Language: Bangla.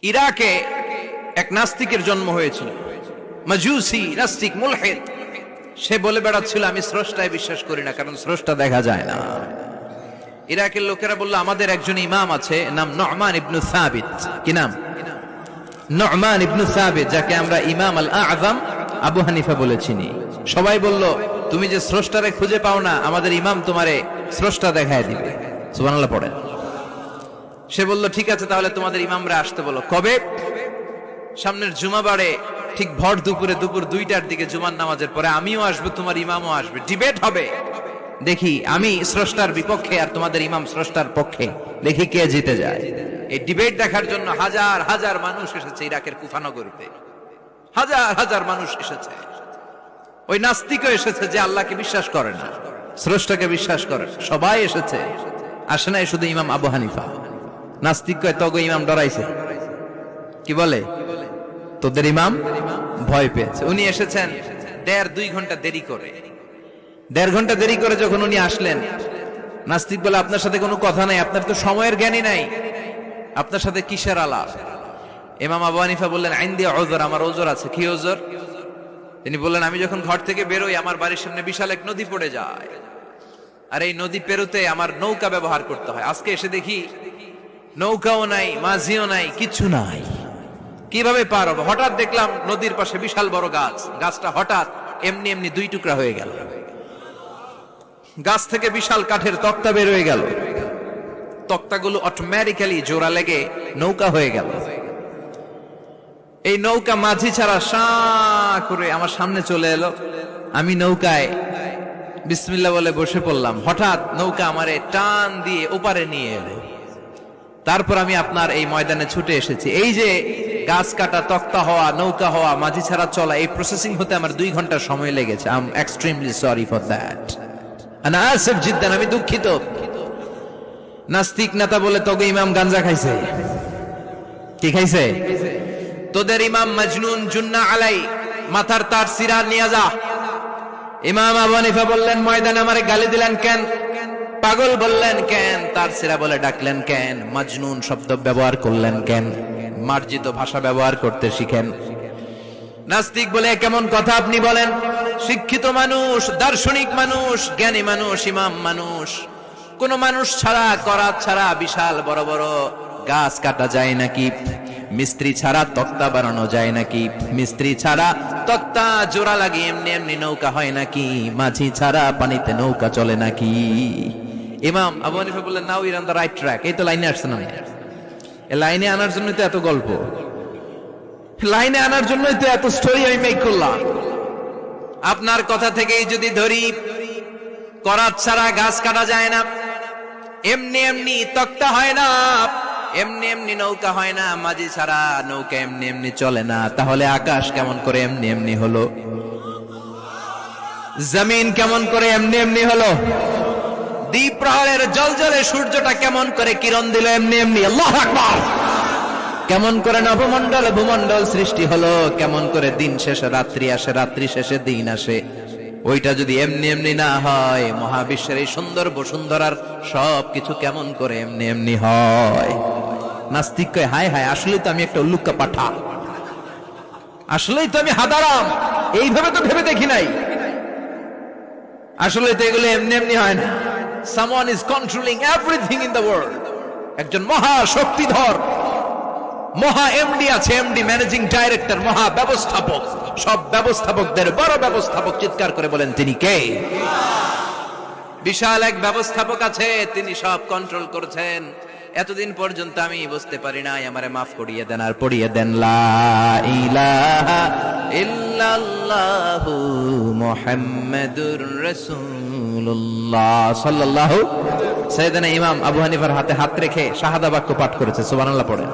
ইরাকে এক নাস্তিকের জন্ম হয়েছিল, মাজুসি নাস্তিক মুলহিদ। সে বলে বেড়াচ্ছিল আমি স্রষ্টায় বিশ্বাস করি না, কারণ স্রষ্টা দেখা যায় না। ইরাকের লোকেরা বলল আমাদের একজন ইমাম আছে, নাম নু'মান ইবনে সাবিত। কি নাম? নু'মান ইবনে সাবিত, যাকে আমরা ইমাম আল আযম আবু হানিফা বলে চিনি। সবাই বলল তুমি যে স্রষ্টারে খুঁজে পাও না, আমাদের ইমাম তোমারে স্রষ্টা দেখায় দিবে। সুবহানাল্লাহ পড়েন। সে বলল ঠিক আছে, তাহলে তোমাদের ইমামরা আসতে বলো। কবে? সামনের জুমাবারে ঠিক ভর দুপুরে, দুপুর 2টার দিকে জুমার নামাজের পরে আমিও আসবো, তোমার ইমামও আসবে, ডিবেট হবে। দেখি আমি স্রষ্টার বিপক্ষে আর তোমাদের ইমাম স্রষ্টার পক্ষে, দেখি কে জিতে যায়। এই ডিবেট দেখার জন্য হাজার হাজার মানুষ এসেছে ইরাকের কুফা নগরীতে। হাজার হাজার মানুষ এসেছে। ওই নাস্তিকও এসেছে যে আল্লাহকে বিশ্বাস করে না, স্রষ্টাকে বিশ্বাস করে। সবাই এসেছে, আসে নাই শুধু ইমাম আবু হানিফা। নাস্তিক কয় তগো ইমাম ডরাইছে। কি বলে? তোদের ইমাম ভয় পেয়েছে। উনি এসেছেন 1.5-2 ঘন্টা দেরি করে। 1.5 ঘন্টা দেরি করে যখন উনি আসলেন, নাস্তিক বলে আপনার সাথে কোনো কথা নাই, আপনার তো সময়ের জ্ঞানই নাই, আপনার সাথে কিসের আলাপ? ইমাম আবু হানিফা বললেন আইন্দি উযর, আমার ওজর আছে। কি ওজর? তিনি বললেন আমি যখন ঘর থেকে বেরোই আমার বাড়ির সামনে বিশাল এক নদী পড়ে যায়, আর এই নদী পেরোতে আমার নৌকা ব্যবহার করতে হয়। আজকে এসে দেখি নৌকাও নাই, মাঝিও নাই, কিচ্ছু নাই। কিভাবে পার হবে? হঠাৎ দেখলাম নদীর পাশে বিশাল বড় গাছ, গাছটা হঠাৎ এমনি এমনি 2 টুকরা হয়ে গেল। গাছ থেকে বিশাল কাঠের তক্তা বের হয়ে গেল। তক্তাগুলো অটোমেটিক্যালি জোড়া লেগে নৌকা হয়ে গেল। এই নৌকা মাঝি ছাড়া সা করে আমার সামনে চলে এলো। আমি নৌকায় বিসমিল্লাহ বলে বসে পড়লাম। হঠাৎ নৌকা আমারে টান দিয়ে ওপারে নিয়ে এলো। তারপর আমি আপনার এই ময়দানে ছুটে এসেছি। এই যে গাছ কাটা, তক্তা হওয়া, নৌকা হওয়া, মাঝি ছাড়া চলা, এই প্রসেসিং হতে আমার 2 ঘন্টা সময় লেগেছে। I am extremely sorry for that. আনা আসিফ জিদ্দান, আমি দুঃখিত। নাস্তিক নেতা বলে তোকে ইমাম গাঞ্জা খাইছে। কি খাইছে? তোদের ইমাম মাজনুন, জুন্না আলাই, মাথার তার সিরা নিয়ে যা। ইমাম আবু হানিফা বললেন ময়দানে আমারে গালি দিলেন কেন? পাগল বললেন কেন? তার সিরা বলে ডাকলেন কেন? মাজনুন শব্দ ব্যবহার করলেন কেন? মার্জিত ভাষা ব্যবহার করতে শিখেন। নাস্তিক বলে কেমন কথা আপনি বলেন? শিক্ষিত মানুষ, দার্শনিক মানুষ, জ্ঞানী মানুষ, ইমাম মানুষ, কোন মানুষ ছাড়া, করাত ছাড়া বিশাল বড় বড় গাছ কাটা যায় নাকি? মিস্ত্রি ছাড়া তক্তা বানানো যায় নাকি? মিস্ত্রি ছাড়া তক্তা জোড়া লাগিয়ে এমনি এমনি নৌকা হয় নাকি? মাঝি ছাড়া পানিতে নৌকা চলে নাকি? ইমাম আবু হানিফা বললেন now you on the right track. এই তো লাইনে আসছেন। আমি এই লাইনে আনার জন্যই তো এত গল্প, লাইনে আনার জন্যই তো এত স্টোরি আমি মেক করলাম। আপনার কথা থেকেই যদি ধরি, করাত ছাড়া গাছ কাটা যায় না, এমনি এমনি তক্তা হয় না, এমনি এমনি নৌকা হয় না, মাঝি ছাড়া নৌকা এমনি এমনি চলে না, তাহলে আকাশ কেমন করে এমনি এমনি হলো? জমিন কেমন করে এমনি এমনি হলো? দ্বীপ প্রহরের জলজলে সূর্যটা কেমন করে কিরণ দিল এমনি এমনি? আল্লাহু আকবার! কেমন করে নবমণ্ডল ভূমণ্ডল সৃষ্টি হলো? কেমন করে দিন শেষে রাত্রি আসে, রাত্রি শেষে দিন আসে? ওইটা যদি এমনি এমনি না হয়, মহাবিশ্বের এই সুন্দর বসুন্ধরার সবকিছু কেমন করে এমনি এমনি হয়? নাস্তিক কয় হায় হায়, আসলেই তো আমি একটা উল্লুক্কা পাঠা, আসলেই তো আমি হাদারাম, এইভাবে তো ভেবে দেখি নাই। আসলে তো এগুলো এমনি এমনি হয় না। Someone is controlling everything in the world. একজন মহা শক্তিধর, মহা এমডি আছে, এমডি ম্যানেজিং ডাইরেক্টর, মহা ব্যবস্থাপক, সব ব্যবস্থাপকদের বড় ব্যবস্থাপক। চিৎকার করে বলেন তিনি কে? বিশাল এক ব্যবস্থাপক আছে, তিনি সব কন্ট্রোল করছেন। এতদিন পর্যন্ত আমি বুঝতে পারি নাই, আমারে মাফ করিয়ে দেন আর পড়িয়ে দেন লা ইলাহা ইল্লাল্লাহু মুহাম্মাদুর রাসূলুল্লাহ সাল্লাল্লাহু। সাইয়েদনা ইমাম আবু হানিফার হাতে হাত রেখে শাহাদা বাক্য পাঠ করেছে। সুবহানাল্লাহ পড়েন।